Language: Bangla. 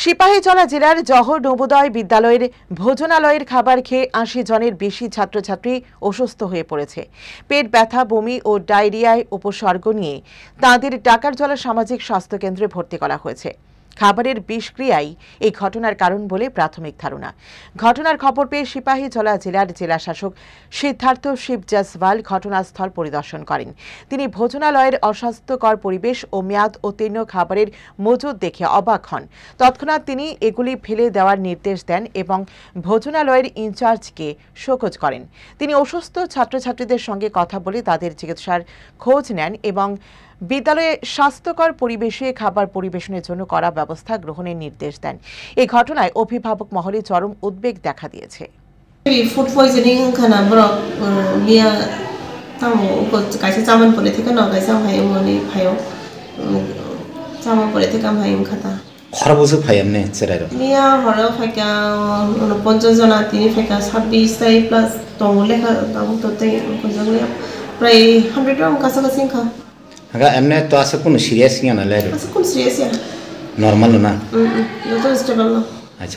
সিপাহীজলা জেলার জহর নবোদয় বিদ্যালয়ের ভোজনালয়ের খাবার খেয়ে ৮০ জনের বেশি ছাত্রছাত্রী অসুস্থ হয়ে পড়েছে। পেট ব্যথা, বমি ও ডায়রিয়ায় উপসর্গ নিয়ে তাঁদের টাকারজলা সামাজিক স্বাস্থ্য কেন্দ্রে ভর্তি করা হয়েছে। খাবারের বিষক্রিয়াই এই ঘটনার কারণ বলে প্রাথমিক ধারণা। ঘটনার খবর পেয়ে সিপাহীজলা জেলার জেলাশাসক সিদ্ধার্থ শিব জসওয়াল ঘটনাস্থল পরিদর্শন করেন। তিনি ভোজনালয়ের অস্বাস্থ্যকর পরিবেশ ও মেয়াদ উত্তীর্ণ খাবারের মজুদ দেখে অবাক হন। তৎক্ষণাৎ তিনি এগুলি ফেলে দেওয়ার নির্দেশ দেন এবং ভোজনালয়ের ইনচার্জকে শোকজ করেন। তিনি অসুস্থ ছাত্রছাত্রীদের সঙ্গে কথা বলে তাদের চিকিৎসার খোঁজ নেন এবং বিদ্যালয়ে স্বাস্থ্যকর পরিবেশে খাবার পরিবেশনের জন্য করা ব্যবস্থা গ্রহণের নির্দেশ দেন। এই ঘটনায় অভিভাবক মহলে চরম উদ্বেগ দেখা দিয়েছে। ফুড পয়জনিং খানা ব্রক মিয়া তামো কাইসে চামান পরে থেকে ন কাইসা ভাইমনি ভাইও চামান পরে থেকে ভাইম খাতা খরবসে ফাইমনে চেরাইর মিয়া হর ফাইকা 49 জনা তিনি ফাইকা 26 তাই প্লাস দং লেখা তামো ততে কইজগলে প্রায় 100 জন কাছাকাছি খা হাগা এমনে তো আছে কোন সিরিয়াস কিনা না লাইর আছে কোন সিরিয়াস নরমাল না যত স্টেবল না।